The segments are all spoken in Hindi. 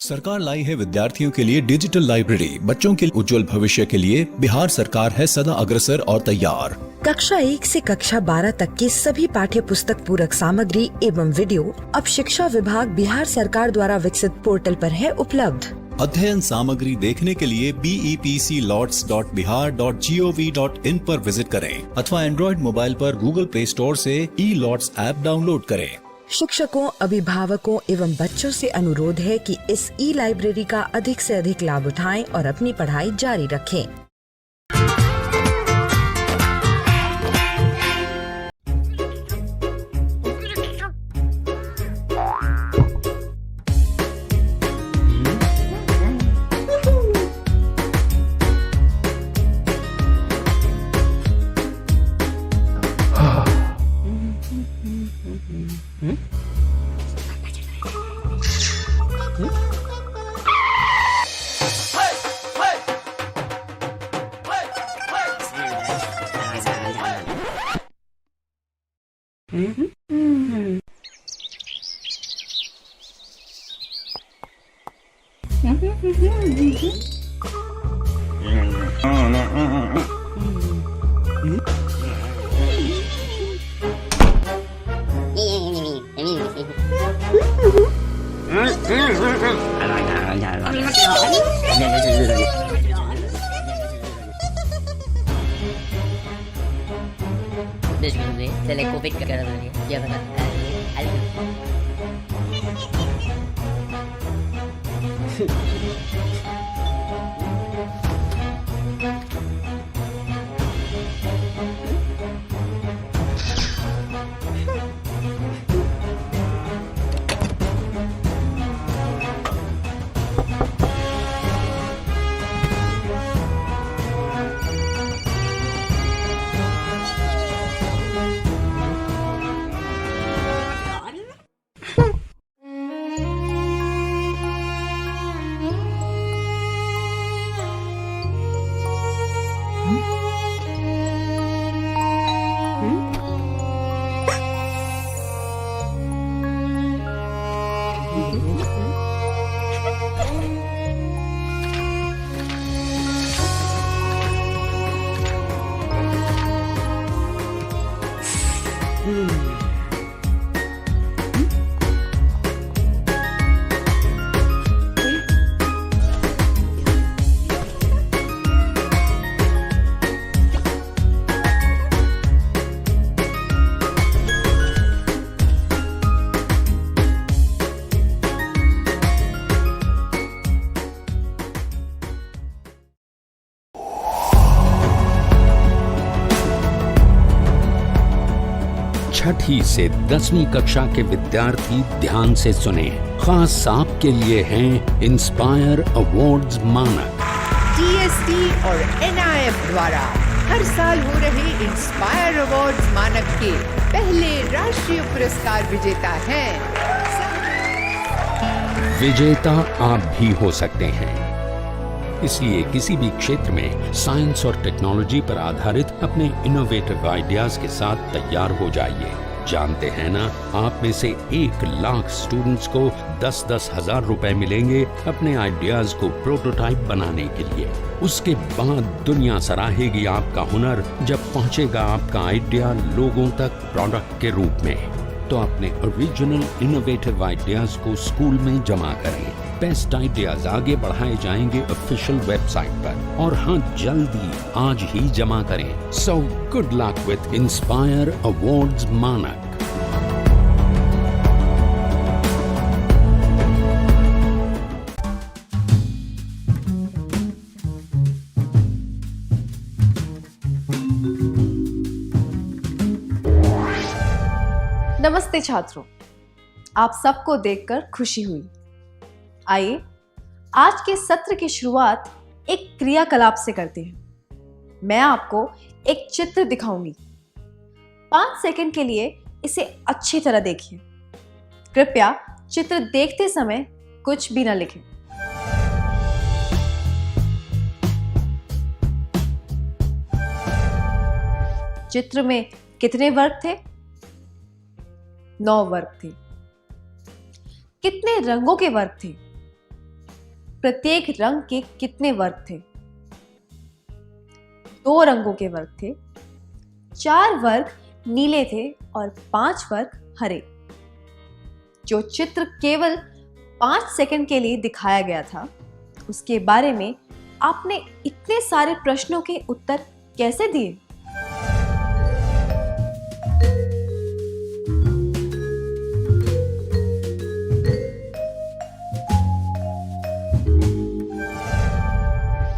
सरकार लाई है विद्यार्थियों के लिए डिजिटल लाइब्रेरी। बच्चों के उज्जवल भविष्य के लिए बिहार सरकार है सदा अग्रसर और तैयार। कक्षा 1 से कक्षा 12 तक की सभी पाठ्य पुस्तक पूरक सामग्री एवं वीडियो अब शिक्षा विभाग बिहार सरकार द्वारा विकसित पोर्टल पर है उपलब्ध। अध्ययन सामग्री देखने के लिए BEPCLots.bihar.gov.in पर विजिट करें अथवा एंड्रॉइड मोबाइल पर गूगल प्ले स्टोर से E-Lots ऐप डाउनलोड करें। शिक्षकों, अभिभावकों एवं बच्चों से अनुरोध है कि इस ई-लाइब्रेरी का अधिक से अधिक लाभ उठाएं और अपनी पढ़ाई जारी रखें। Se le copia que era de llevar छठी से 10वीं कक्षा के विद्यार्थी ध्यान से सुने। खास आपके लिए हैं इंस्पायर अवार्ड्स मानक। GST और NIF द्वारा हर साल हो रहे इंस्पायर अवार्ड्स मानक के पहले राष्ट्रीय पुरस्कार विजेता हैं। विजेता आप भी हो सकते हैं, इसलिए किसी भी क्षेत्र में साइंस और टेक्नोलॉजी पर आधारित अपने इनोवेटिव आइडियाज के साथ तैयार हो जाइए। जानते हैं ना, आप में से 1 लाख स्टूडेंट्स को 10-10 हजार रुपए मिलेंगे अपने आइडियाज को प्रोटोटाइप बनाने के लिए। उसके बाद दुनिया सराहेगी आपका हुनर जब पहुंचेगा आपका आइडिया लोगों तक प्रोडक्ट के रूप में। तो अपने ओरिजिनल इनोवेटिव आइडियाज को स्कूल में जमा करें। बेस्ट आइडियाज आगे बढ़ाए जाएंगे ऑफिशियल वेबसाइट पर, और हाँ, जल्दी आज ही जमा करें। So good luck with inspire awards मानक। नमस्ते छात्रों, आप सबको देखकर खुशी हुई। आइए आज के सत्र की शुरुआत एक क्रियाकलाप से करते हैं। मैं आपको एक चित्र दिखाऊंगी। 5 सेकंड के लिए इसे अच्छी तरह देखिए। कृपया चित्र देखते समय कुछ भी न लिखें। चित्र में कितने वर्ग थे? 9 वर्ग थे। कितने रंगों के वर्ग थे? प्रत्येक रंग के कितने वर्ग थे? 2 रंगों के वर्ग थे, 4 वर्ग नीले थे और 5 वर्ग हरे। जो चित्र केवल 5 सेकंड के लिए दिखाया गया था, उसके बारे में आपने इतने सारे प्रश्नों के उत्तर कैसे दिए?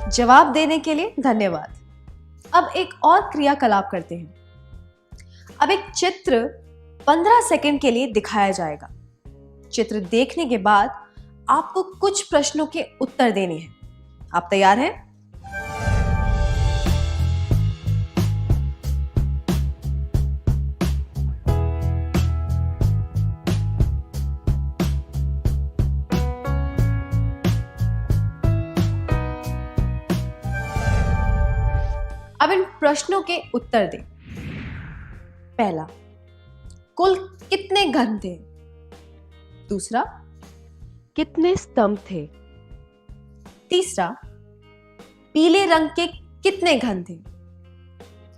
जवाब देने के लिए धन्यवाद। अब एक और क्रियाकलाप करते हैं। अब एक चित्र 15 सेकंड के लिए दिखाया जाएगा। चित्र देखने के बाद आपको कुछ प्रश्नों के उत्तर देने हैं। आप तैयार हैं? अब इन प्रश्नों के उत्तर दें। पहला, कुल कितने घन थे? दूसरा, कितने स्तंभ थे? तीसरा, पीले रंग के कितने घन थे?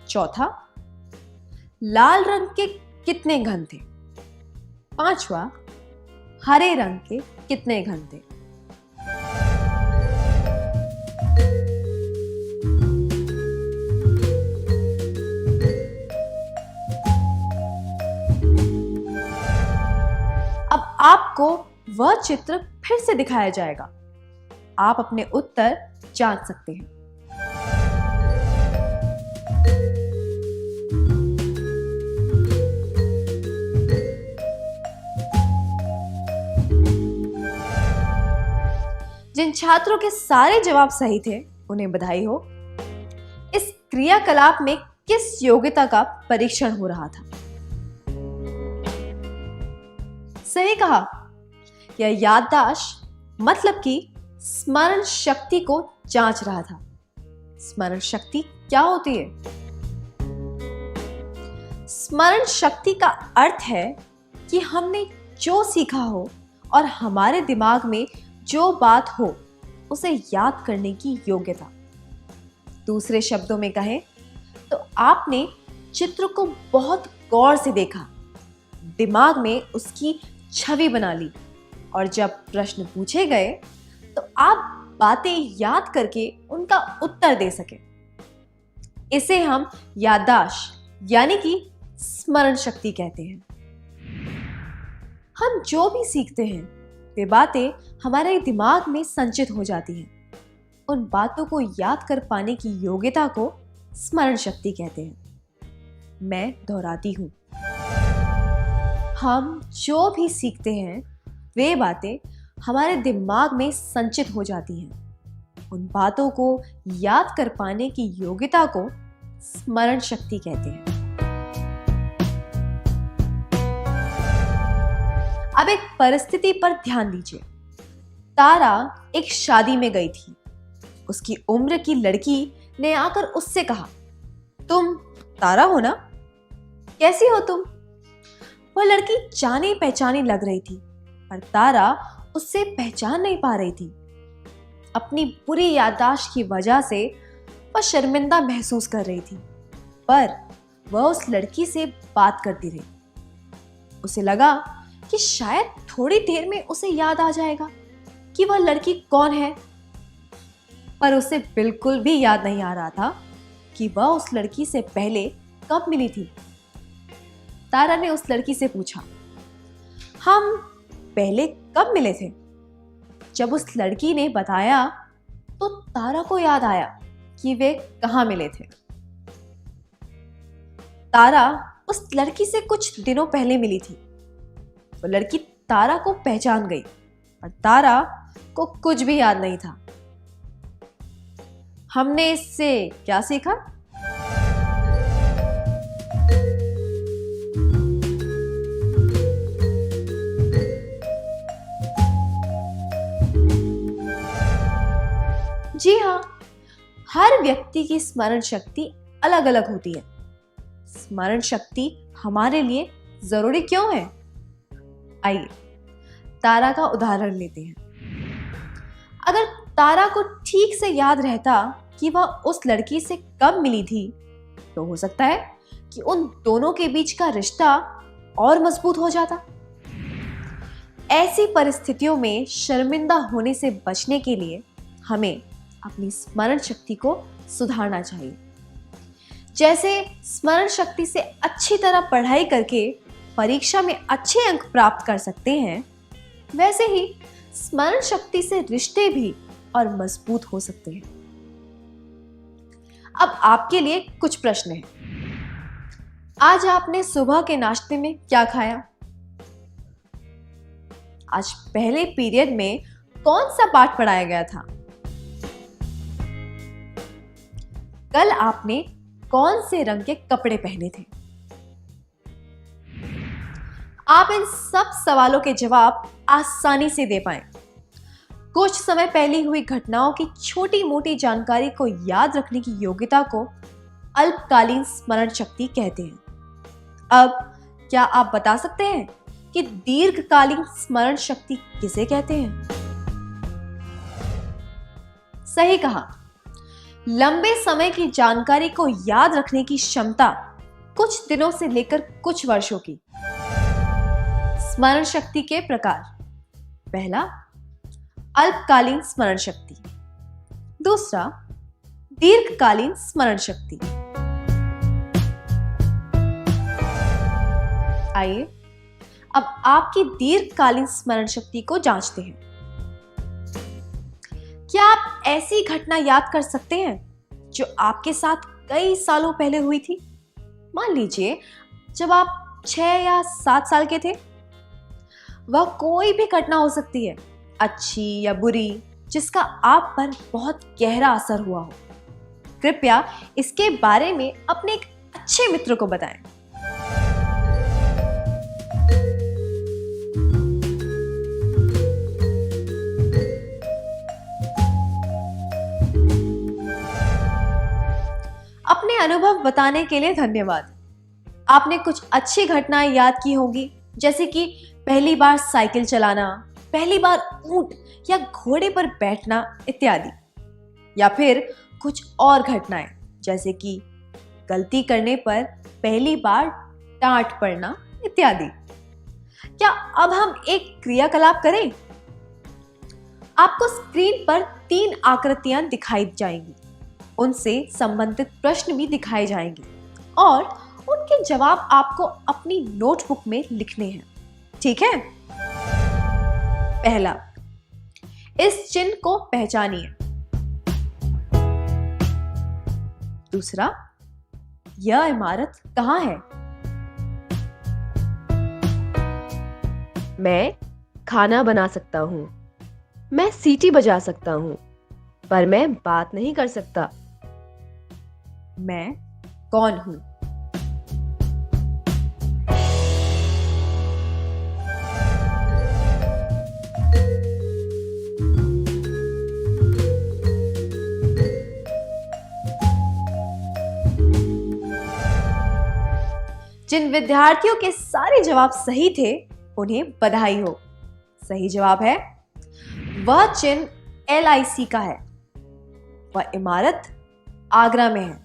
चौथा, लाल रंग के कितने घन थे? पांचवा, हरे रंग के कितने घन थे? अब आपको वह चित्र फिर से दिखाया जाएगा। आप अपने उत्तर जांच सकते हैं। जिन छात्रों के सारे जवाब सही थे, उन्हें बधाई हो। इस क्रियाकलाप में किस योग्यता का परीक्षण हो रहा था? सही कहा, यह याददाश्त मतलब कि स्मरण शक्ति को जांच रहा था। स्मरण शक्ति क्या होती है? स्मरण शक्ति का अर्थ है कि हमने जो सीखा हो और हमारे दिमाग में जो बात हो, उसे याद करने की योग्यता। दूसरे शब्दों में कहें तो आपने चित्र को बहुत गौर से देखा, दिमाग में उसकी छवि बना ली और जब प्रश्न पूछे गए तो आप बातें याद करके उनका उत्तर दे सके। इसे हम याददाश्त यानी कि स्मरण शक्ति कहते हैं। हम जो भी सीखते हैं, वे बातें हमारे दिमाग में संचित हो जाती हैं। उन बातों को याद कर पाने की योग्यता को स्मरण शक्ति कहते हैं। मैं दोहराती हूं, हम जो भी सीखते हैं, वे बातें हमारे दिमाग में संचित हो जाती हैं। उन बातों को याद कर पाने की योग्यता को स्मरण शक्ति कहते हैं। अब एक परिस्थिति पर ध्यान दीजिए। तारा एक शादी में गई थी। उसकी उम्र की लड़की ने आकर उससे कहा, तुम तारा हो ना? कैसी हो तुम? वह लड़की जानी पहचानी लग रही थी, पर तारा उससे पहचान नहीं पा रही थी। अपनी बुरी याददाश्त की वजह से वह शर्मिंदा महसूस कर रही थी, पर वह उस लड़की से बात करती रही। उसे लगा कि शायद थोड़ी देर में उसे याद आ जाएगा कि वह लड़की कौन है, पर उसे बिल्कुल भी याद नहीं आ रहा था कि वह उस लड़की से पहले कब मिली थी। तारा ने उस लड़की से पूछा, हम पहले कब मिले थे? जब उस लड़की ने बताया तो तारा को याद आया कि वे कहाँ मिले थे। तारा उस लड़की से कुछ दिनों पहले मिली थी। वो लड़की तारा को पहचान गई, पर तारा को कुछ भी याद नहीं था। हमने इससे क्या सीखा? जी हाँ, हर व्यक्ति की स्मरण शक्ति अलग अलग होती है। स्मरण शक्ति हमारे लिए जरूरी क्यों है? आइए तारा का उदाहरण लेते हैं। अगर तारा को ठीक से याद रहता कि वह उस लड़की से कब मिली थी, तो हो सकता है कि उन दोनों के बीच का रिश्ता और मजबूत हो जाता। ऐसी परिस्थितियों में शर्मिंदा होने से बचने के लिए हमें अपनी स्मरण शक्ति को सुधारना चाहिए। जैसे स्मरण शक्ति से अच्छी तरह पढ़ाई करके परीक्षा में अच्छे अंक प्राप्त कर सकते हैं, वैसे ही स्मरण शक्ति से रिश्ते भी और मजबूत हो सकते हैं। अब आपके लिए कुछ प्रश्न हैं। आज आपने सुबह के नाश्ते में क्या खाया? आज पहले पीरियड में कौन सा पाठ पढ़ाया गया था? कल आपने कौन से रंग के कपड़े पहने थे? आप इन सब सवालों के जवाब आसानी से दे पाएं। कुछ समय पहले हुई घटनाओं की छोटी मोटी जानकारी को याद रखने की योग्यता को अल्पकालीन स्मरण शक्ति कहते हैं। अब क्या आप बता सकते हैं कि दीर्घकालीन स्मरण शक्ति किसे कहते हैं? सही कहा, लंबे समय की जानकारी को याद रखने की क्षमता कुछ दिनों से लेकर कुछ वर्षों की। स्मरण शक्ति के प्रकार: पहला, अल्पकालीन स्मरण शक्ति। दूसरा, दीर्घकालीन स्मरण शक्ति। आइए अब आपकी दीर्घकालीन स्मरण शक्ति को जांचते हैं। क्या आप ऐसी घटना याद कर सकते हैं जो आपके साथ कई सालों पहले हुई थी? मान लीजिए जब आप 6 या 7 साल के थे। वह कोई भी घटना हो सकती है, अच्छी या बुरी, जिसका आप पर बहुत गहरा असर हुआ हो। कृपया इसके बारे में अपने एक अच्छे मित्र को बताएं। अपने अनुभव बताने के लिए धन्यवाद। आपने कुछ अच्छी घटनाएं याद की होंगी, जैसे कि पहली बार साइकिल चलाना, पहली बार ऊंट या घोड़े पर बैठना इत्यादि। या फिर कुछ और घटनाएं, जैसे कि गलती करने पर पहली बार डांट पड़ना इत्यादि। क्या अब हम एक क्रियाकलाप करें? आपको स्क्रीन पर 3 आकृतियां दिखाई जाएंगी। उनसे संबंधित प्रश्न भी दिखाए जाएंगे और उनके जवाब आपको अपनी नोटबुक में लिखने हैं। ठीक है? पहला, इस चिन्ह को पहचानिए। दूसरा, यह इमारत कहां है? मैं खाना बना सकता हूँ। मैं सीटी बजा सकता हूँ, पर मैं बात नहीं कर सकता। मैं कौन हूं? जिन विद्यार्थियों के सारे जवाब सही थे, उन्हें बधाई हो। सही जवाब है, वह चिन्ह LIC का है। वह इमारत आगरा में है।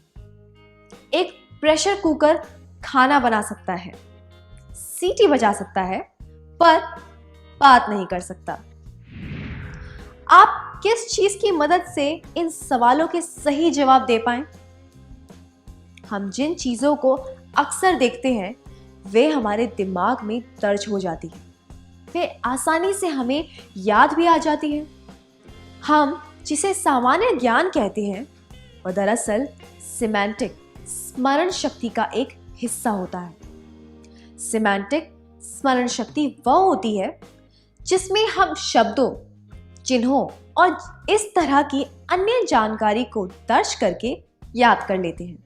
एक प्रेशर कुकर खाना बना सकता है, सीटी बजा सकता है, पर बात नहीं कर सकता। आप किस चीज की मदद से इन सवालों के सही जवाब दे पाएं? हम जिन चीजों को अक्सर देखते हैं, वे हमारे दिमाग में दर्ज हो जाती हैं। वे आसानी से हमें याद भी आ जाती हैं। हम जिसे सामान्य ज्ञान कहते हैं, वह दरअसल सिमेंटिक स्मरण शक्ति का एक हिस्सा होता है। सिमेंटिक स्मरण शक्ति वह होती है जिसमें हम शब्दों, चिन्हों और इस तरह की अन्य जानकारी को दर्ज करके याद कर लेते हैं।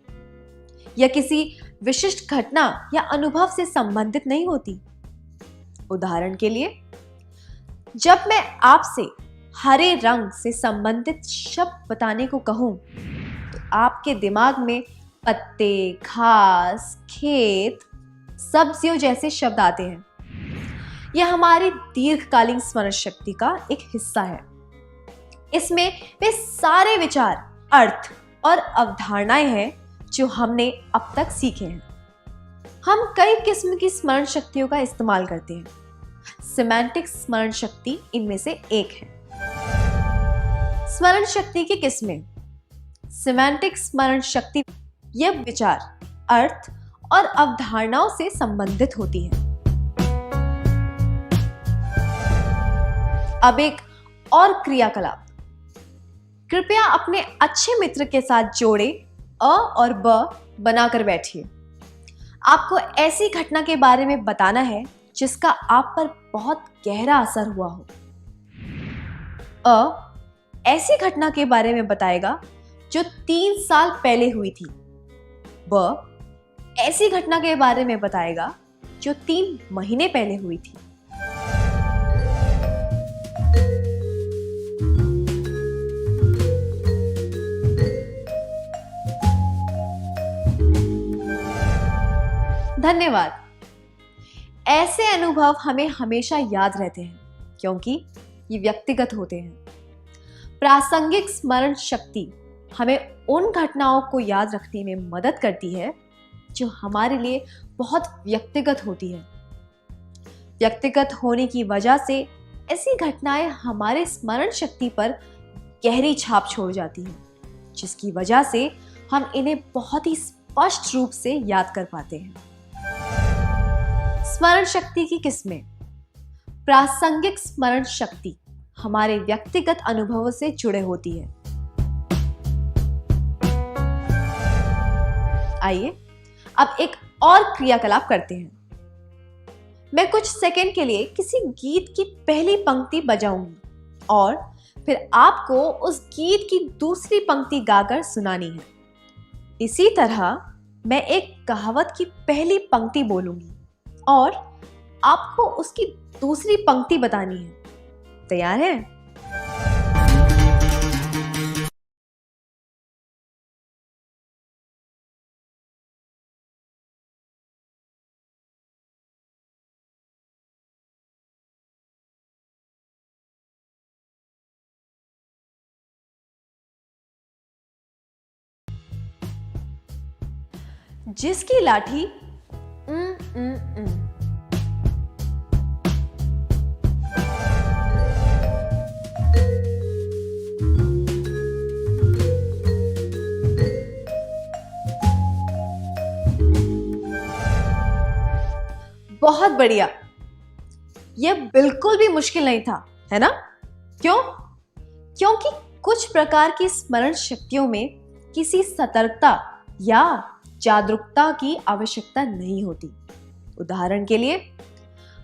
यह किसी विशिष्ट घटना या अनुभव से संबंधित नहीं होती। उदाहरण के लिए, जब मैं आपसे हरे रंग से संबंधित शब्द बताने को कहूं, तो आपके दिमाग में पत्ते, घास, खेत, सब्जियों जैसे शब्द आते हैं। यह हमारी दीर्घकालीन स्मरण शक्ति का एक हिस्सा है। इसमें वे सारे विचार, अर्थ और अवधारणाएं हैं जो हमने अब तक सीखे हैं। हम कई किस्म की स्मरण शक्तियों का इस्तेमाल करते हैं। सिमेंटिक स्मरण शक्ति इनमें से एक है। स्मरण शक्ति की किस्में। सिमेंटिक स्मरण शक्ति यह विचार, अर्थ और अवधारणाओं से संबंधित होती है। अब एक और क्रियाकलाप। कृपया अपने अच्छे मित्र के साथ जोड़े अ और ब बनाकर बैठिए। आपको ऐसी घटना के बारे में बताना है जिसका आप पर बहुत गहरा असर हुआ हो। अ ऐसी घटना के बारे में बताएगा जो 3 साल पहले हुई थी। ब ऐसी घटना के बारे में बताएगा जो 3 महीने पहले हुई थी। धन्यवाद। ऐसे अनुभव हमें हमेशा याद रहते हैं क्योंकि ये व्यक्तिगत होते हैं। प्रासंगिक स्मरण शक्ति हमें उन घटनाओं को याद रखने में मदद करती है जो हमारे लिए बहुत व्यक्तिगत होती है। व्यक्तिगत होने की वजह से ऐसी घटनाएं हमारे स्मरण शक्ति पर गहरी छाप छोड़ जाती हैं, जिसकी वजह से हम इन्हें बहुत ही स्पष्ट रूप से याद कर पाते हैं। स्मरण शक्ति की किस्में। प्रासंगिक स्मरण शक्ति हमारे व्यक्तिगत अनुभवों से जुड़े होती है। आइए अब एक और क्रियाकलाप करते हैं। मैं कुछ सेकंड के लिए किसी गीत की पहली पंक्ति बजाऊंगी और फिर आपको उस गीत की दूसरी पंक्ति गाकर सुनानी है। इसी तरह मैं एक कहावत की पहली पंक्ति बोलूंगी और आपको उसकी दूसरी पंक्ति बतानी है। तैयार है? जिसकी लाठी बहुत बढ़िया। यह बिल्कुल भी मुश्किल नहीं था, है ना? क्यों? क्योंकि कुछ प्रकार की स्मरण शक्तियों में किसी सतर्कता या जागरूकता की आवश्यकता नहीं होती। उदाहरण के लिए,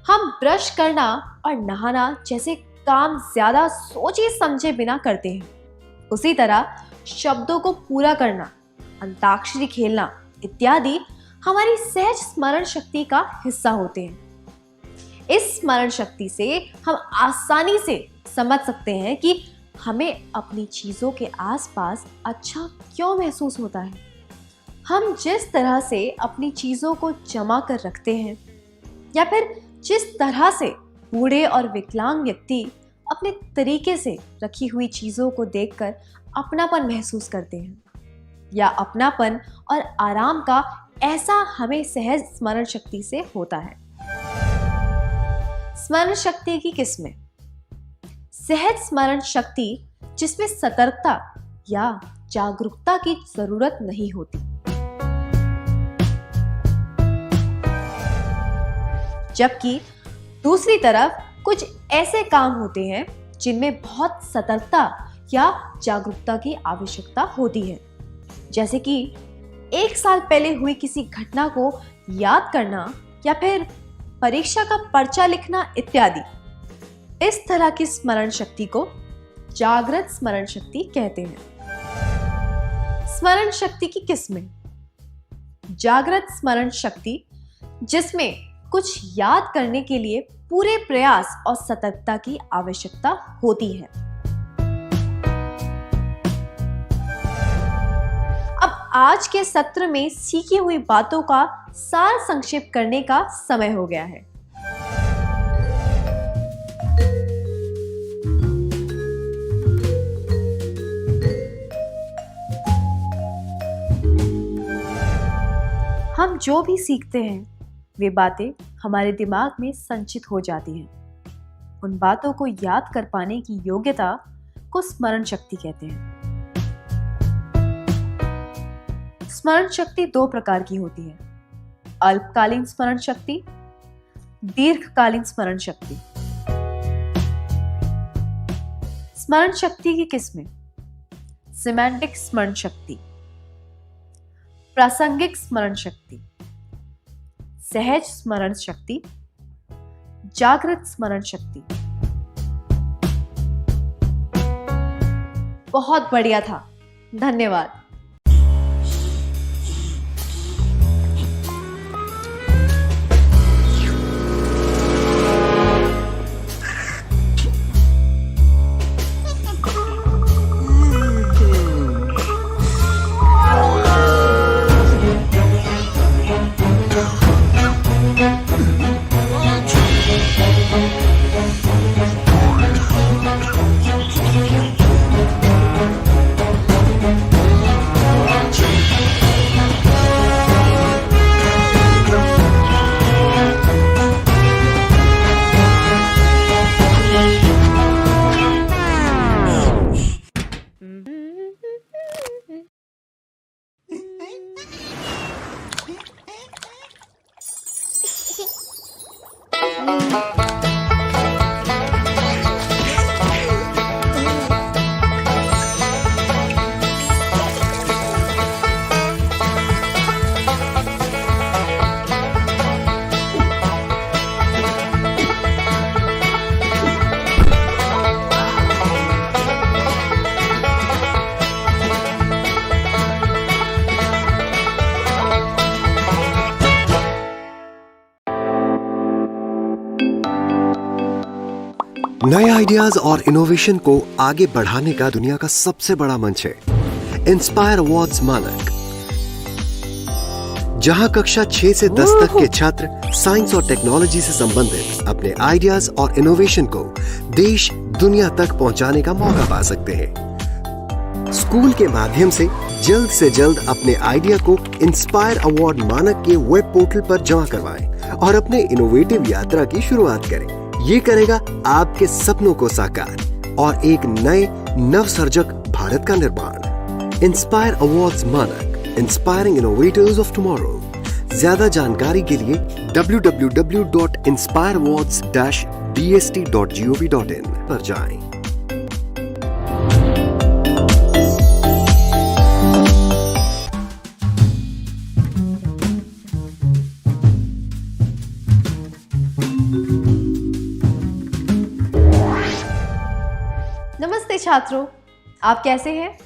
हम ब्रश करना और नहाना जैसे काम ज्यादा सोचे समझे बिना करते हैं। उसी तरह शब्दों को पूरा करना, अंताक्षरी खेलना इत्यादि हमारी सहज स्मरण शक्ति का हिस्सा होते हैं। इस स्मरण शक्ति से हम आसानी से समझ सकते हैं कि हमें अपनी चीजों के आसपास अच्छा क्यों महसूस होता है। हम जिस तरह से अपनी चीजों को जमा कर रखते हैं या फिर जिस तरह से बूढ़े और विकलांग व्यक्ति अपने तरीके से रखी हुई चीजों को देखकर अपनापन महसूस करते हैं, या अपनापन और आराम का ऐसा हमें सहज स्मरण शक्ति से होता है। स्मरण शक्ति की किस्में। सहज स्मरण शक्ति जिसमें सतर्कता या जागरूकता की जरूरत नहीं होती। जबकि दूसरी तरफ कुछ ऐसे काम होते हैं जिनमें बहुत सतर्कता या जागरूकता की आवश्यकता होती है, जैसे कि 1 साल पहले हुई किसी घटना को याद करना या फिर परीक्षा का पर्चा लिखना इत्यादि। इस तरह की स्मरण शक्ति को जागृत स्मरण शक्ति कहते हैं। स्मरण शक्ति की किस्में। जागृत स्मरण शक्ति जिसमें कुछ याद करने के लिए पूरे प्रयास और सतर्कता की आवश्यकता होती है। अब आज के सत्र में सीखी हुई बातों का सार संक्षेप करने का समय हो गया है। जो भी सीखते हैं वे बातें हमारे दिमाग में संचित हो जाती हैं। उन बातों को याद कर पाने की योग्यता को स्मरण शक्ति कहते हैं। स्मरण शक्ति दो प्रकार की होती है, अल्पकालीन स्मरण शक्ति, दीर्घकालीन स्मरण शक्ति। स्मरण शक्ति की किस्में: सिमेंटिक स्मरण शक्ति, प्रासंगिक स्मरण शक्ति, सहज स्मरण शक्ति, जागृत स्मरण शक्ति। बहुत बढ़िया था, धन्यवाद। नए आइडियाज और इनोवेशन को आगे बढ़ाने का दुनिया का सबसे बड़ा मंच है इंस्पायर अवार्ड्स मानक, जहां कक्षा 6 से 10 तक के छात्र साइंस और टेक्नोलॉजी से संबंधित अपने आइडियाज और इनोवेशन को देश दुनिया तक पहुंचाने का मौका पा सकते हैं। स्कूल के माध्यम से जल्द अपने आइडिया को इंस्पायर अवार्ड मानक के वेब पोर्टल पर जमा करवाएं और अपने इनोवेटिव यात्रा की शुरुआत करें। ये करेगा आपके सपनों को साकार और एक नए नवसर्जक भारत का निर्माण। इंस्पायर अवार्ड्स मानक, इंस्पायरिंग इनोवेटर्स ऑफ टुमारो। ज्यादा जानकारी के लिए www.inspireawards-dst.gov.in पर जाएं। नमस्ते छात्रों, आप कैसे हैं?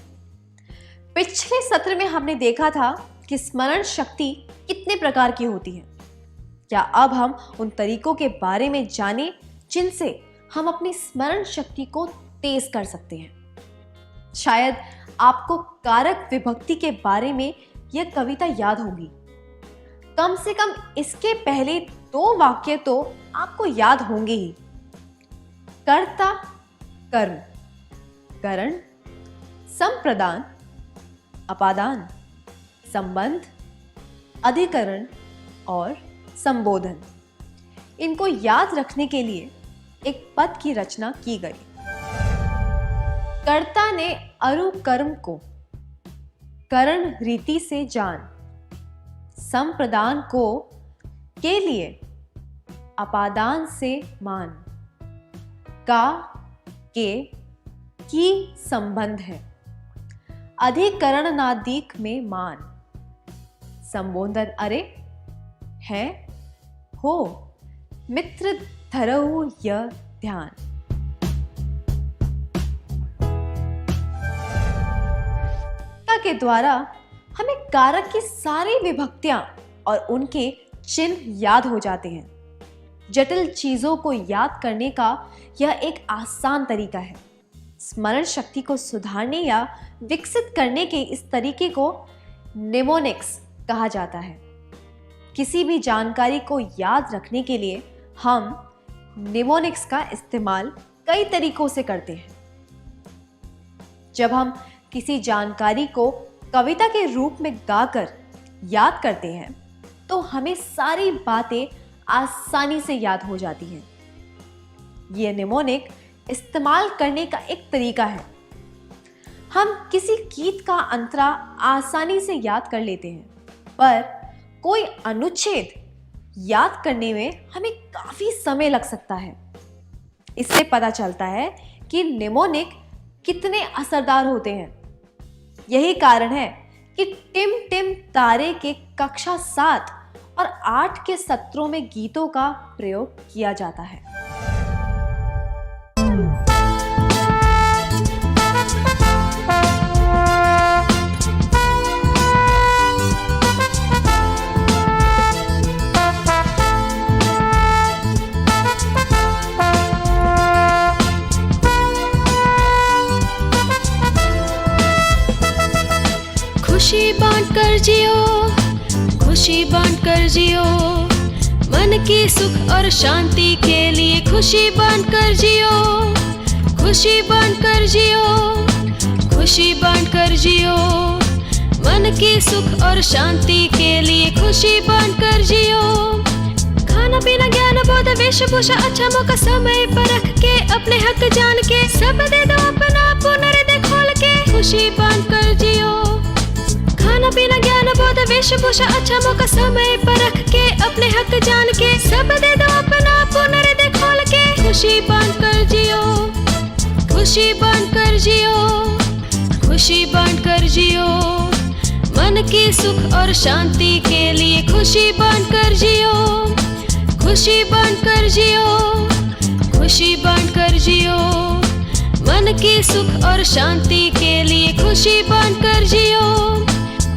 पिछले सत्र में हमने देखा था कि स्मरण शक्ति कितने प्रकार की होती है। क्या अब हम उन तरीकों के बारे में जानें जिनसे हम अपनी स्मरण शक्ति को तेज कर सकते हैं? शायद आपको कारक विभक्ति के बारे में यह कविता याद होगी। कम से कम इसके पहले 2 वाक्य तो आपको याद होंगे ही। कर्ता, कर्म, करण, संप्रदान, अपादान, संबंध, अधिकरण और संबोधन। इनको याद रखने के लिए एक पद की रचना की गई। कर्ता ने अरु कर्म को करण रीति से जान, संप्रदान को के लिए अपादान से मान, का के की संबंध है, अधिकरण नादिक में मान, संबोधन अरे है हो, मित्र धरऊ यह ध्यान। के द्वारा हमें कारक की सारी विभक्तियां और उनके चिन्ह याद हो जाते हैं। जटिल चीजों को याद करने का यह एक आसान तरीका है। स्मरण शक्ति को सुधारने या विकसित करने के इस तरीके को निमोनिक्स कहा जाता है। किसी भी जानकारी को याद रखने के लिए हम निमोनिक्स का इस्तेमाल कई तरीकों से करते हैं। जब हम किसी जानकारी को कविता के रूप में गाकर याद करते हैं तो तो हमें सारी बातें आसानी से याद हो जाती हैं। ये निमोनिक इस्तेमाल करने का एक तरीका है। हम किसी गीत का अंतरा आसानी से याद कर लेते हैं, पर कोई अनुच्छेद याद करने में हमें काफी समय लग सकता है। इससे पता चलता है कि निमोनिक कितने असरदार होते हैं। यही कारण है कि टिम टिम तारे के कक्षा 7 और 8 के सत्रों में गीतों का प्रयोग किया जाता है। खुशी बांट कर जियो, खुशी बांट कर जियो, मन की सुख और शांति के लिए खुशी बांट कर जियो, खुशी बांट कर जियो, खुशी बांट कर जियो, मन की सुख और शांति के लिए खुशी बांट कर जियो। खाना पीना ज्ञान बोध वेशभूषा अच्छा मौका समय पर रख के अपने हक जान के सब दे दो अपना पुनर्दे खोल के खुशी बांट कर जियो। खाना पीना ज्ञान बोध वेशभूषा अच्छा मौका समय पर रख के अपने हक जान के सब दे दो अपना पुनर्दे खोल के खुशी बांट कर जियो, खुशी बांट कर जियो, खुशी बांट कर जियो, मन की सुख और शांति के लिए खुशी बांट कर जियो, खुशी बांट कर जियो, खुशी बांट कर जियो, मन की सुख और शांति के लिए खुशी बांट कर जियो।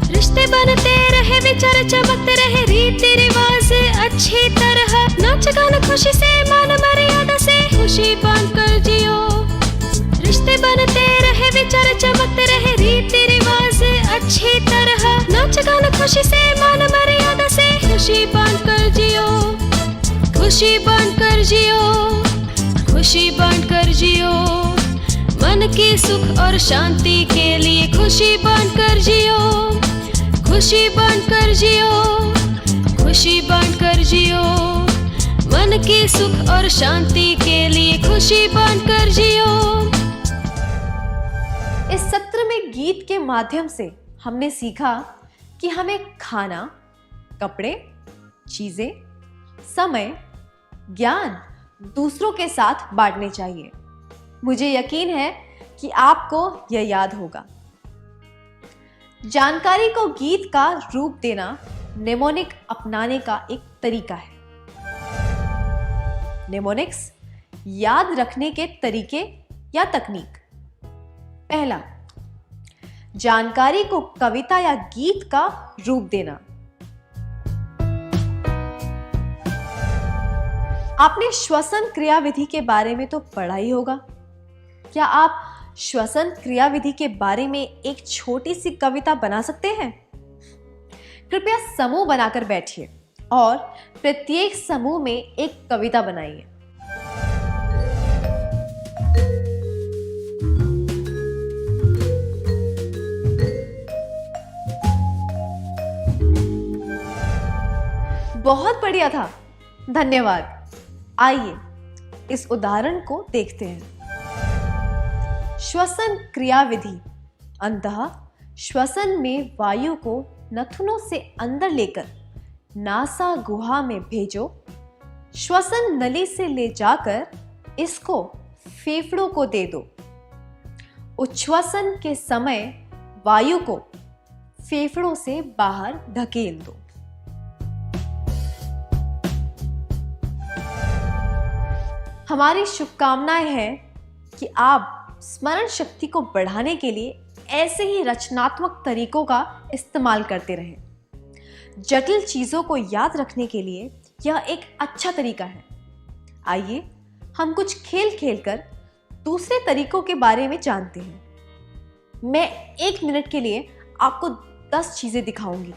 रिश्ते बनते रहे विचार चमकते रहे रीति रिवाज अच्छी तरह नाच गाना खुशी से मान मर्यादा से खुशी बांट कर जियो। रिश्ते बनते रहे विचार चमकते रहे रीति रिवाज अच्छी तरह नाच गाना खुशी से मान मर्यादा से खुशी बांट कर जियो, खुशी बांट कर जियो, खुशी बांट कर जियो, मन की सुख और शांति के लिए खुशी बांट कर जियो, खुशी बांट कर जियो, खुशी बांट कर जियो, मन की सुख और शांति के लिए खुशी बांट कर जियो। इस सत्र में गीत के माध्यम से हमने सीखा कि हमें खाना, कपड़े, चीजें, समय, ज्ञान दूसरों के साथ बांटने चाहिए। मुझे यकीन है कि आपको यह याद होगा। जानकारी को गीत का रूप देना निमोनिक अपनाने का एक तरीका है। निमोनिक्स याद रखने के तरीके या तकनीक। पहला, जानकारी को कविता या गीत का रूप देना। आपने श्वसन क्रियाविधि के बारे में तो पढ़ा ही होगा। क्या आप श्वसन क्रियाविधि के बारे में एक छोटी सी कविता बना सकते हैं? कृपया समूह बनाकर बैठिए और प्रत्येक समूह में एक कविता बनाइए। बहुत बढ़िया था, धन्यवाद। आइए इस उदाहरण को देखते हैं। श्वसन क्रियाविधि। अंतः श्वसन में वायु को नथुनों से अंदर लेकर नासा गुहा में भेजो। श्वसन नली से ले जाकर इसको फेफड़ों को दे दो। उच्छ्वसन के समय वायु को फेफड़ों से बाहर धकेल दो। हमारी शुभकामनाएं हैं कि आप स्मरण शक्ति को बढ़ाने के लिए ऐसे ही रचनात्मक तरीकों का इस्तेमाल करते रहें। जटिल चीजों को याद रखने के लिए यह एक अच्छा तरीका है। आइए हम कुछ खेल खेलकर दूसरे तरीकों के बारे में जानते हैं। मैं 1 मिनट के लिए आपको 10 चीजें दिखाऊंगी।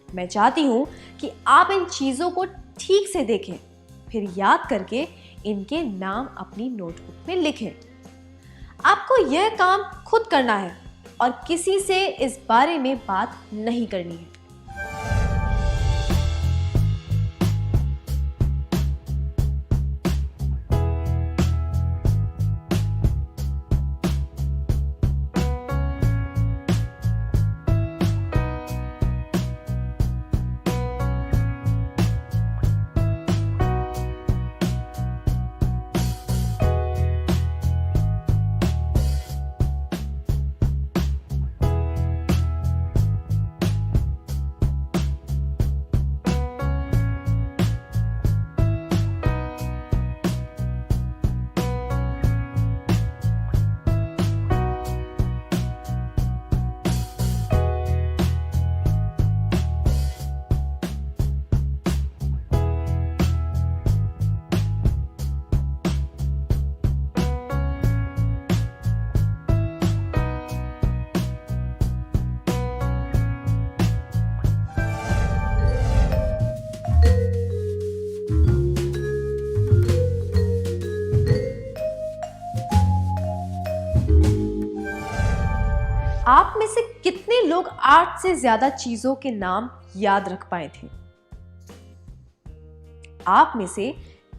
मैं चाहती हूं कि आप इन चीजों को ठीक से देखें, फिर याद करके इनके नाम अपनी नोटबुक में लिखें। आपको यह काम खुद करना है और किसी से इस बारे में बात नहीं करनी है। आप में से कितने लोग 8 से ज्यादा चीजों के नाम याद रख पाए थे? आप में से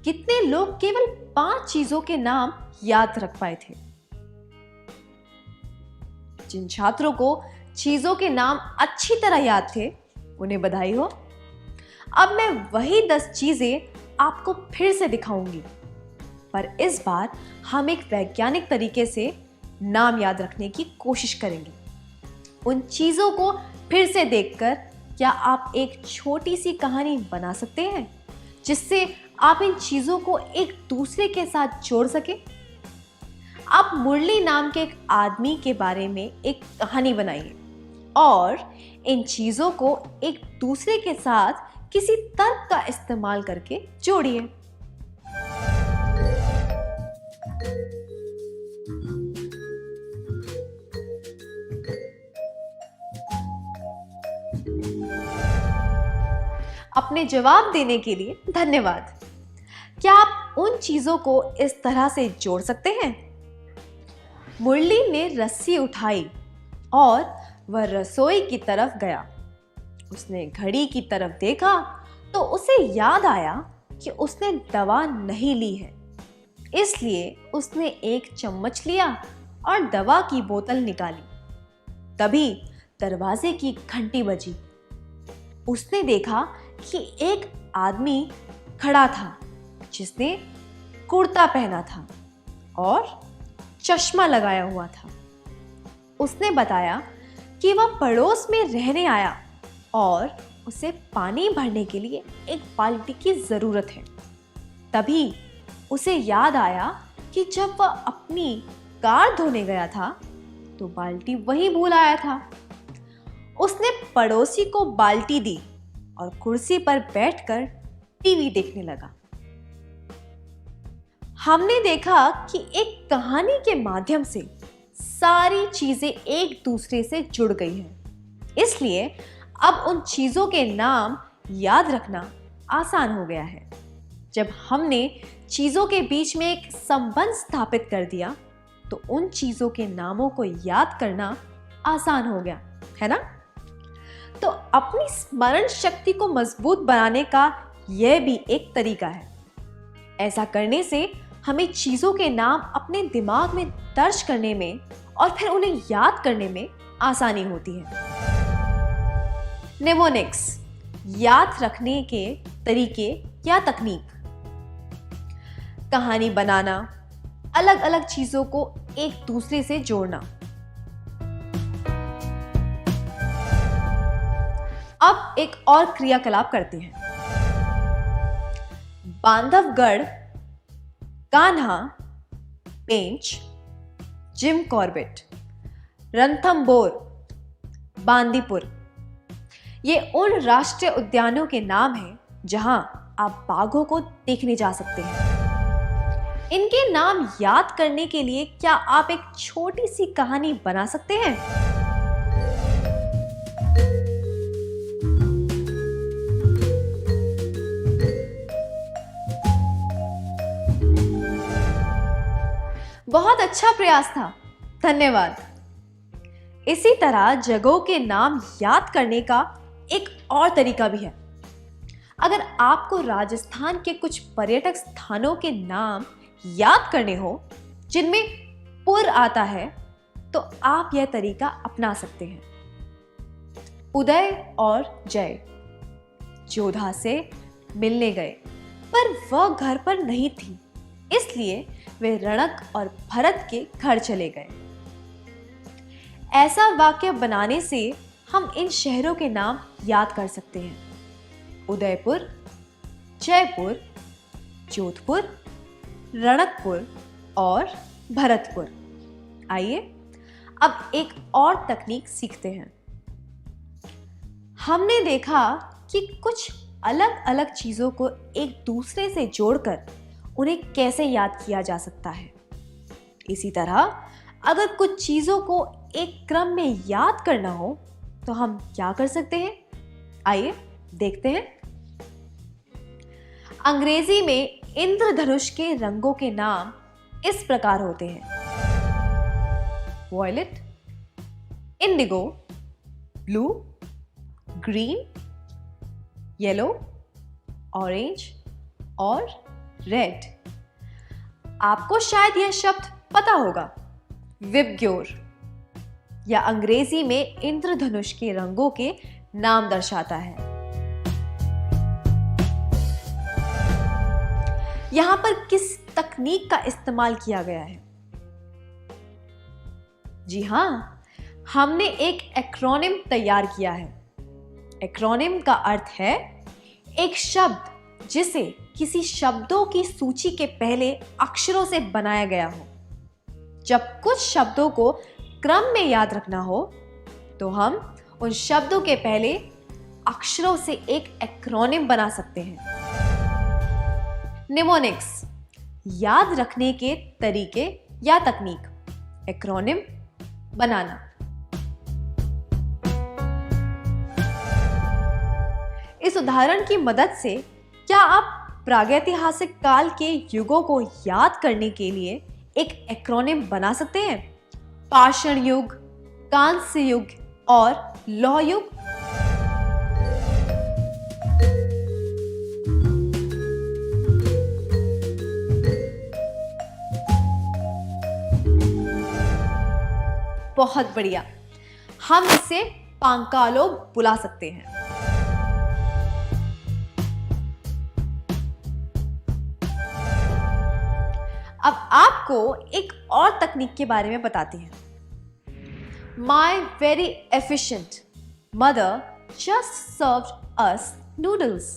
कितने लोग केवल 5 चीजों के नाम याद रख पाए थे? जिन छात्रों को चीजों के नाम अच्छी तरह याद थे, उन्हें बधाई हो। अब मैं वही 10 चीजें आपको फिर से दिखाऊंगी, पर इस बार हम एक वैज्ञानिक तरीके से नाम याद रखने की कोशिश करेंगे। उन चीजों को फिर से देखकर क्या आप एक छोटी सी कहानी बना सकते हैं जिससे आप इन चीजों को एक दूसरे के साथ जोड़ सके? आप मुरली नाम के एक आदमी के बारे में एक कहानी बनाइए और इन चीजों को एक दूसरे के साथ किसी तर्क का इस्तेमाल करके जोड़िए। अपने जवाब देने के लिए धन्यवाद। क्या आप उन चीजों को इस तरह से जोड़ सकते हैं? मुरली ने रस्सी उठाई और वह रसोई की तरफ गया। उसने घड़ी की तरफ देखा तो उसे याद आया कि उसने दवा नहीं ली है, इसलिए उसने एक चम्मच लिया और दवा की बोतल निकाली। तभी दरवाजे की घंटी बजी। उसने देखा कि एक आदमी खड़ा था जिसने कुर्ता पहना था और चश्मा लगाया हुआ था। उसने बताया कि वह पड़ोस में रहने आया और उसे पानी भरने के लिए एक बाल्टी की जरूरत है। तभी उसे याद आया कि जब वह अपनी कार धोने गया था तो बाल्टी वहीं भूल आया था। उसने पड़ोसी को बाल्टी दी और कुर्सी पर बैठकर टीवी देखने लगा। हमने देखा कि एक कहानी के माध्यम से सारी चीजें एक दूसरे से जुड़ गई हैं। इसलिए अब उन चीजों के नाम याद रखना आसान हो गया है। जब हमने चीजों के बीच में एक संबंध स्थापित कर दिया तो उन चीजों के नामों को याद करना आसान हो गया, है ना? तो अपनी स्मरण शक्ति को मजबूत बनाने का यह भी एक तरीका है। ऐसा करने से हमें चीजों के नाम अपने दिमाग में दर्ज करने में और फिर उन्हें याद करने में आसानी होती है। निमोनिक्स, याद रखने के तरीके या तकनीक। कहानी बनाना, अलग अलग चीजों को एक दूसरे से जोड़ना। अब एक और क्रियाकलाप करते हैं। बांधवगढ़, कान्हा, पेंच, जिम कॉर्बेट, रणथंभौर, बांदीपुर, ये उन राष्ट्रीय उद्यानों के नाम हैं जहां आप बाघों को देखने जा सकते हैं। इनके नाम याद करने के लिए क्या आप एक छोटी सी कहानी बना सकते हैं? बहुत अच्छा प्रयास था, धन्यवाद। इसी तरह जगहों के नाम याद करने का एक और तरीका भी है। अगर आपको राजस्थान के कुछ पर्यटक स्थानों के नाम याद करने हो जिनमें पुर आता है तो आप यह तरीका अपना सकते हैं। उदय और जय जोधा से मिलने गए पर वह घर पर नहीं थी, इसलिए वे रणक और भरत के घर चले गए। ऐसा वाक्य बनाने से हम इन शहरों के नाम याद कर सकते हैं। उदयपुर, जयपुर, जोधपुर, रणकपुर और भरतपुर। आइए अब एक और तकनीक सीखते हैं। हमने देखा कि कुछ अलग अलग चीजों को एक दूसरे से जोड़कर उन्हें कैसे याद किया जा सकता है। इसी तरह अगर कुछ चीजों को एक क्रम में याद करना हो तो हम क्या कर सकते हैं? आइए देखते हैं। अंग्रेजी में इंद्रधनुष के रंगों के नाम इस प्रकार होते हैं: violet, indigo, blue, green, yellow, orange और रेड। आपको शायद यह शब्द पता होगा, विबग्योर, या अंग्रेजी में इंद्रधनुष के रंगों के नाम दर्शाता है। यहां पर किस तकनीक का इस्तेमाल किया गया है? जी हां, हमने एक एक्रोनिम तैयार किया है। एक्रोनिम का अर्थ है एक शब्द जिसे किसी शब्दों की सूची के पहले अक्षरों से बनाया गया हो। जब कुछ शब्दों को क्रम में याद रखना हो तो हम उन शब्दों के पहले अक्षरों से एक एक्रोनिम बना सकते हैं। निमोनिक्स, याद रखने के तरीके या तकनीक, एक्रोनिम बनाना। इस उदाहरण की मदद से क्या आप प्रागैतिहासिक काल के युगों को याद करने के लिए एक एक्रोनिम बना सकते हैं? पाषाण युग, कांस्य युग और लौह युग। बहुत बढ़िया, हम इसे पांकालो बुला सकते हैं। अब आपको एक और तकनीक के बारे में बताते हैं। My very efficient mother just served us noodles।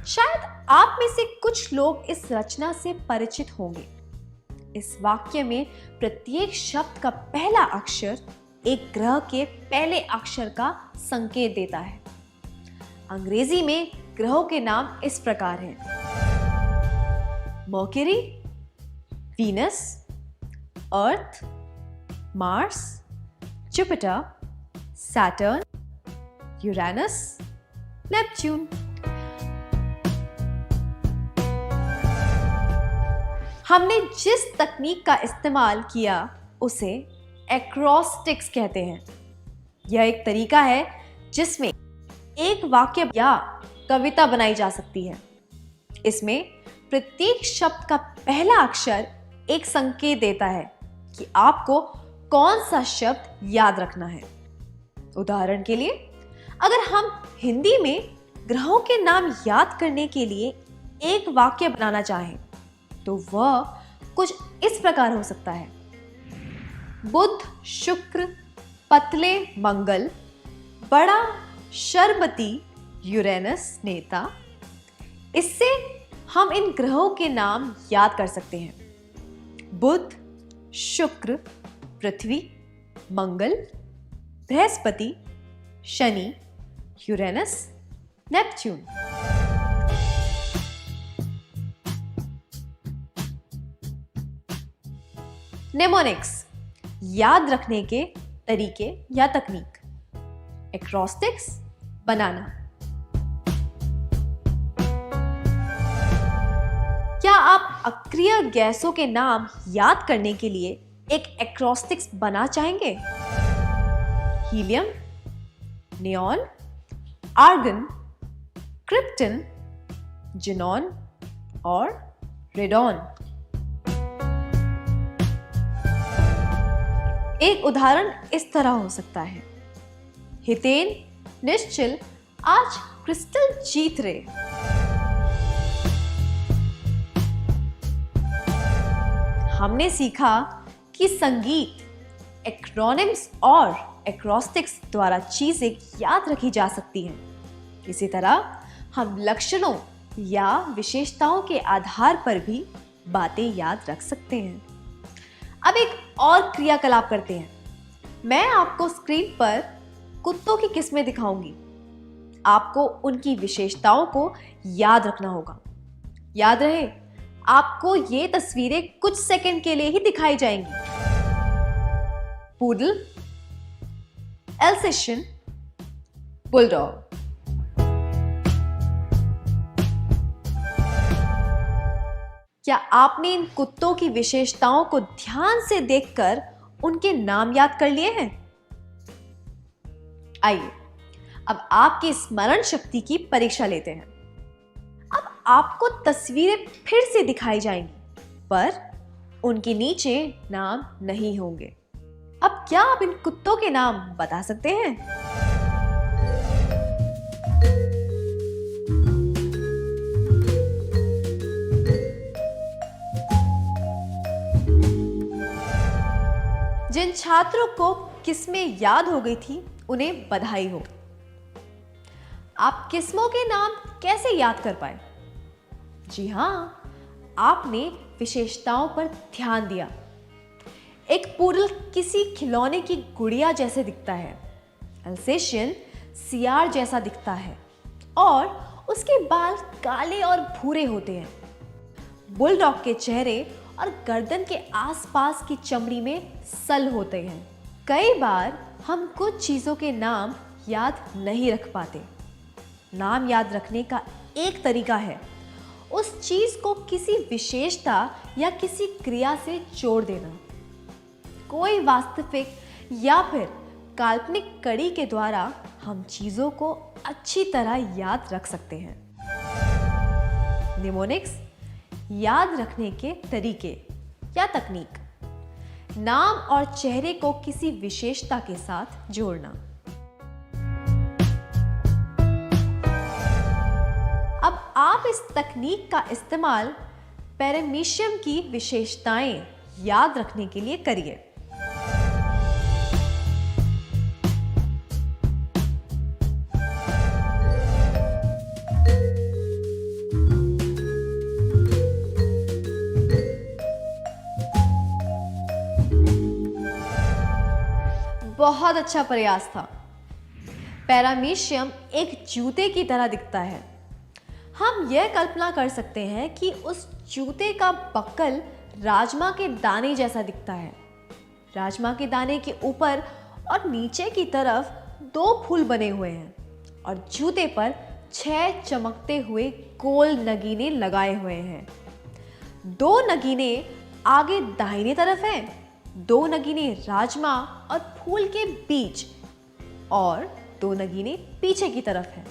शायद आप में से कुछ लोग इस रचना से परिचित होंगे। इस वाक्य में प्रत्येक शब्द का पहला अक्षर एक ग्रह के पहले अक्षर का संकेत देता है। अंग्रेजी में ग्रहों के नाम इस प्रकार हैं: Mercury, Venus, Earth, Mars, Jupiter, Saturn, Uranus, Neptune. हमने जिस तकनीक का इस्तेमाल किया उसे एक्रोस्टिक्स कहते हैं। यह एक तरीका है जिसमें एक वाक्य या कविता बनाई जा सकती है। इसमें प्रत्येक शब्द का पहला अक्षर एक संकेत देता है कि आपको कौन सा शब्द याद रखना है। उदाहरण के लिए, अगर हम हिंदी में ग्रहों के नाम याद करने के लिए एक वाक्य बनाना चाहें तो वह कुछ इस प्रकार हो सकता है: बुध, शुक्र, पतले मंगल, बड़ा शरबती यूरेनस नेता। इससे हम इन ग्रहों के नाम याद कर सकते हैं: बुध, शुक्र, पृथ्वी, मंगल, बृहस्पति, शनि, यूरेनस, नेपच्यून। नेमोनिक्स, याद रखने के तरीके या तकनीक, एक्रोस्टिक्स बनाना। क्या आप अक्रिय गैसों के नाम याद करने के लिए एक एक्रोस्टिक्स बना चाहेंगे? Helium, neon, argon, krypton, xenon और रेडॉन। एक उदाहरण इस तरह हो सकता है: हितेन, निश्चल आज क्रिस्टल जीत रहे। हमने सीखा कि संगीत, एक्रोनिम्स और एक्रोस्टिक्स द्वारा चीजें याद रखी जा सकती हैं। इसी तरह हम लक्षणों या विशेषताओं के आधार पर भी बातें याद रख सकते हैं। अब एक और क्रियाकलाप करते हैं। मैं आपको स्क्रीन पर कुत्तों की किस्में दिखाऊंगी। आपको उनकी विशेषताओं को याद रखना होगा। याद रहे, आपको ये तस्वीरें कुछ सेकंड के लिए ही दिखाई जाएंगी। Poodle, Alsatian, bulldog. क्या आपने इन कुत्तों की विशेषताओं को ध्यान से देखकर उनके नाम याद कर लिए हैं? आइए अब आपकी स्मरण शक्ति की परीक्षा लेते हैं। अब आपको तस्वीरें फिर से दिखाई जाएंगी, पर उनके नीचे नाम नहीं होंगे। अब क्या आप इन कुत्तों के नाम बता सकते हैं? जिन छात्रों को किस्में याद हो गई थी उन्हें बधाई हो। आप किस्मों के नाम कैसे याद कर पाए? जी हाँ, आपने विशेषताओं पर ध्यान दिया। एक पूडल किसी खिलौने की गुड़िया जैसे दिखता है, अल्सेशियन सियार जैसा दिखता है और उसके बाल काले और भूरे होते हैं। बुलडॉग के चेहरे और गर्दन के आसपास की चमड़ी में सल होते हैं। कई बार हम कुछ चीज़ों के नाम याद नहीं रख पाते। नाम याद रखने का एक तरीका है उस चीज़ को किसी विशेषता या किसी क्रिया से जोड़ देना। कोई वास्तविक या फिर काल्पनिक कड़ी के द्वारा हम चीज़ों को अच्छी तरह याद रख सकते हैं। निमोनिक्स याद रखने के तरीके या तकनीक। नाम और चेहरे को किसी विशेषता के साथ जोड़ना। अब आप इस तकनीक का इस्तेमाल पैरामीशियम की विशेषताएं याद रखने के लिए करिए। बहुत अच्छा प्रयास था। पैरामीशियम एक जूते की तरह दिखता है। हम यह कल्पना कर सकते हैं कि उस जूते का बक्कल राजमा के दाने जैसा दिखता है। राजमा के दाने के ऊपर और नीचे की तरफ 2 फूल बने हुए हैं और जूते पर 6 चमकते हुए गोल नगीने लगाए हुए हैं। 2 नगीने आगे दाहिने तरफ हैं, 2 नगीने राजमा और फूल के बीच और 2 नगीने पीछे की तरफ हैं।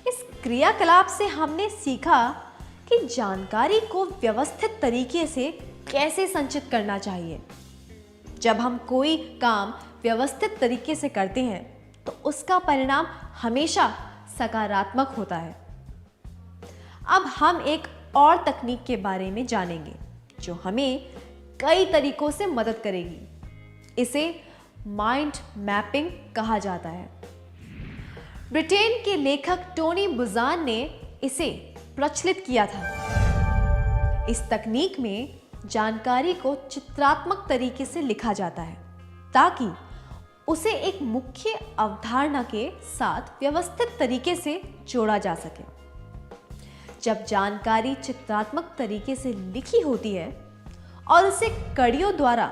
इस क्रियाकलाप से हमने सीखा कि जानकारी को व्यवस्थित तरीके से कैसे संचित करना चाहिए। जब हम कोई काम व्यवस्थित तरीके से करते हैं तो उसका परिणाम हमेशा सकारात्मक होता है। अब हम एक और तकनीक के बारे में जानेंगे जो हमें कई तरीकों से मदद करेगी। इसे माइंड मैपिंग कहा जाता है। ब्रिटेन के लेखक टोनी बुजान ने इसे प्रचलित किया था। इस तकनीक में जानकारी को चित्रात्मक तरीके से लिखा जाता है ताकि उसे एक मुख्य अवधारणा के साथ व्यवस्थित तरीके से जोड़ा जा सके। जब जानकारी चित्रात्मक तरीके से लिखी होती है और उसे कड़ियों द्वारा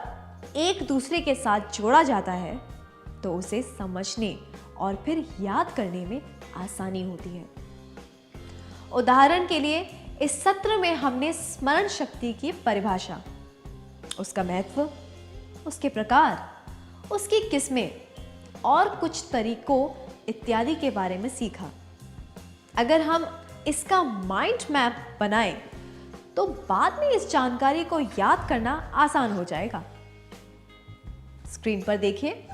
एक दूसरे के साथ जोड़ा जाता है तो उसे समझने और फिर याद करने में आसानी होती है। उदाहरण के लिए इस सत्र में हमने स्मरण शक्ति की परिभाषा, उसका महत्व, उसके प्रकार, उसकी किस्में और कुछ तरीकों इत्यादि के बारे में सीखा। अगर हम इसका माइंड मैप बनाएं तो बाद में इस जानकारी को याद करना आसान हो जाएगा। स्क्रीन पर देखिए।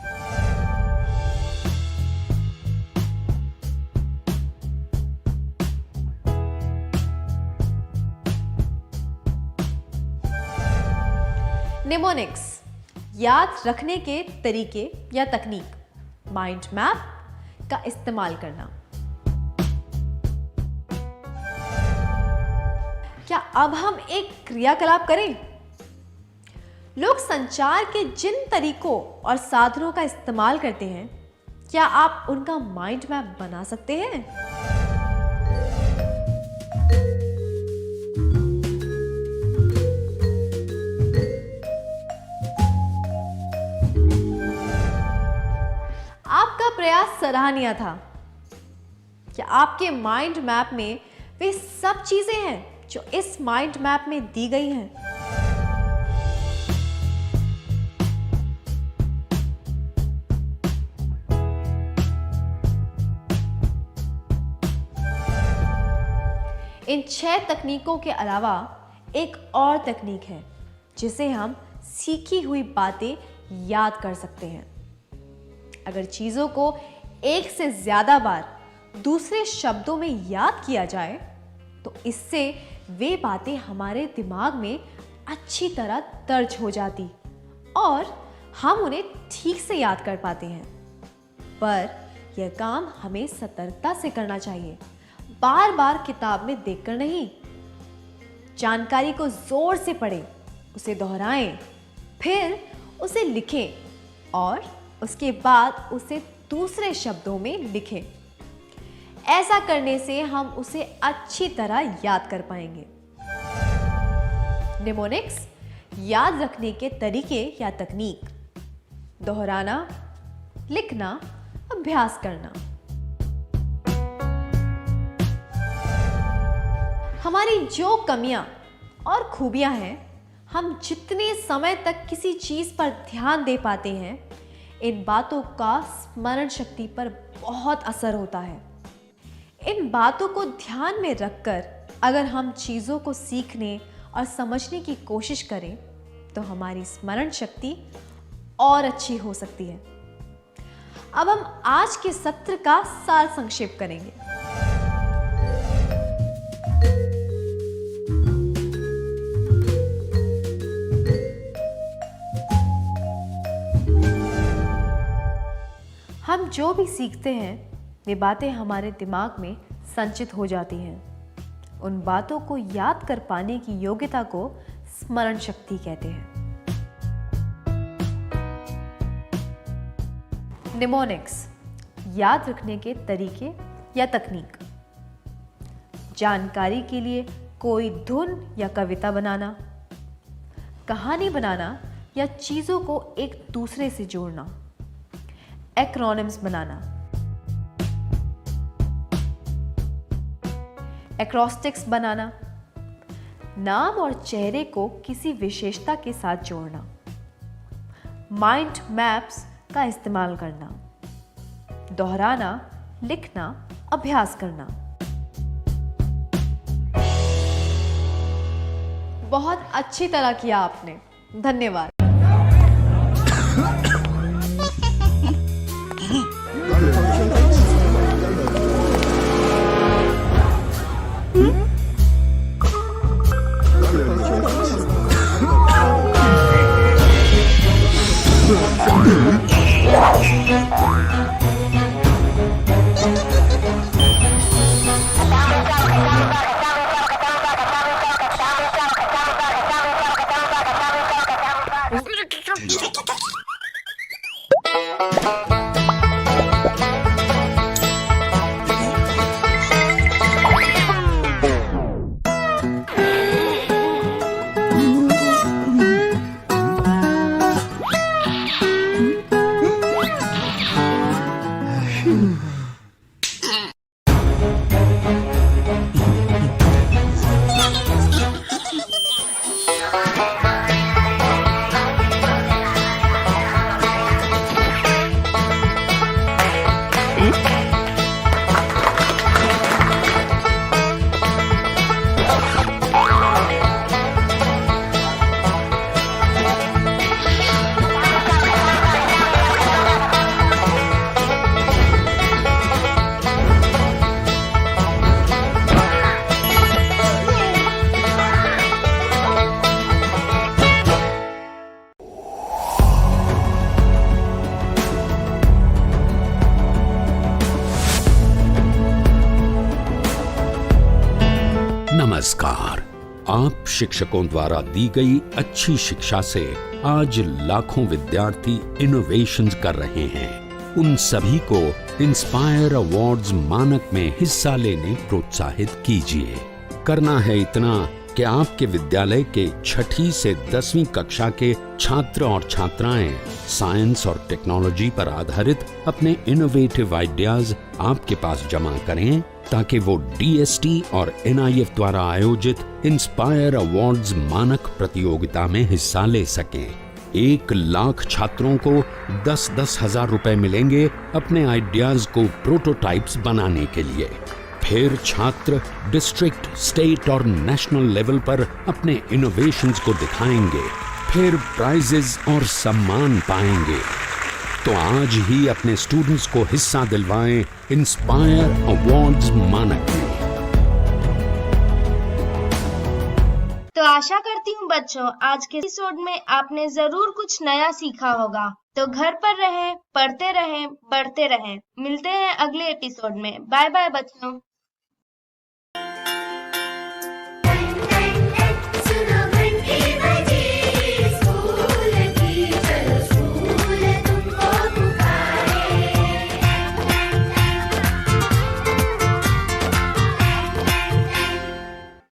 निमोनिक्स याद रखने के तरीके या तकनीक, माइंड मैप का इस्तेमाल करना। क्या अब हम एक क्रियाकलाप करें? लोग संचार के जिन तरीकों और साधनों का इस्तेमाल करते हैं, क्या आप उनका माइंड मैप बना सकते हैं? आपका प्रयास सराहनीय था। क्या आपके माइंड मैप में वे सब चीजें हैं जो इस माइंड मैप में दी गई हैं? इन 6 तकनीकों के अलावा एक और तकनीक है जिसे हम सीखी हुई बातें याद कर सकते हैं। अगर चीज़ों को एक से ज़्यादा बार दूसरे शब्दों में याद किया जाए तो इससे वे बातें हमारे दिमाग में अच्छी तरह दर्ज हो जाती और हम उन्हें ठीक से याद कर पाते हैं। पर यह काम हमें सतर्कता से करना चाहिए, बार बार किताब में देखकर नहीं। जानकारी को जोर से पढ़ें, उसे दोहराएं, फिर उसे लिखें और उसके बाद उसे दूसरे शब्दों में लिखें। ऐसा करने से हम उसे अच्छी तरह याद कर पाएंगे। निमोनिक्स याद रखने के तरीके या तकनीक: दोहराना, लिखना, अभ्यास करना। हमारी जो कमियां और खूबियां हैं, हम जितने समय तक किसी चीज पर ध्यान दे पाते हैं, इन बातों का स्मरण शक्ति पर बहुत असर होता है। इन बातों को ध्यान में रखकर अगर हम चीज़ों को सीखने और समझने की कोशिश करें तो हमारी स्मरण शक्ति और अच्छी हो सकती है। अब हम आज के सत्र का सार संक्षेप करेंगे। हम जो भी सीखते हैं वे बातें हमारे दिमाग में संचित हो जाती हैं। उन बातों को याद कर पाने की योग्यता को स्मरण शक्ति कहते हैं। निमोनिक्स याद रखने के तरीके या तकनीक: जानकारी के लिए कोई धुन या कविता बनाना, कहानी बनाना या चीज़ों को एक दूसरे से जोड़ना, एक्रोनिम्स बनाना, एक्रोस्टिक्स बनाना, नाम और चेहरे को किसी विशेषता के साथ जोड़ना, माइंड मैप्स का इस्तेमाल करना, दोहराना, लिखना, अभ्यास करना। बहुत अच्छी तरह किया आपने, धन्यवाद। नमस्कार। आप शिक्षकों द्वारा दी गई अच्छी शिक्षा से आज लाखों विद्यार्थी इनोवेशंस कर रहे हैं। उन सभी को इंस्पायर अवार्ड्स मानक में हिस्सा लेने प्रोत्साहित कीजिए। करना है इतना कि आपके विद्यालय के 6ठी से 10वीं कक्षा के छात्र और छात्राएं साइंस और टेक्नोलॉजी पर आधारित अपने इनोवेटिव आइडियाज आपके पास जमा करें ताकि वो DST और NIF द्वारा आयोजित इंस्पायर अवार्ड्स मानक प्रतियोगिता में हिस्सा ले सकें। 1 लाख छात्रों को 10-10 हजार रुपए मिलेंगे अपने आइडियाज को प्रोटोटाइप्स बनाने के लिए। फिर छात्र डिस्ट्रिक्ट, स्टेट और नेशनल लेवल पर अपने इनोवेशंस को दिखाएंगे, फिर प्राइजेस और सम्मान पाएंगे। तो आज ही अपने स्टूडेंट्स को हिस्सा दिलवाएं इंस्पायर अवार्ड्स मानक में। तो आशा करती हूँ बच्चों आज के एपिसोड में आपने जरूर कुछ नया सीखा होगा। तो घर पर रहें, पढ़ते रहें, बढ़ते रहें। मिलते हैं अगले एपिसोड में। बाय बाय बच्चों।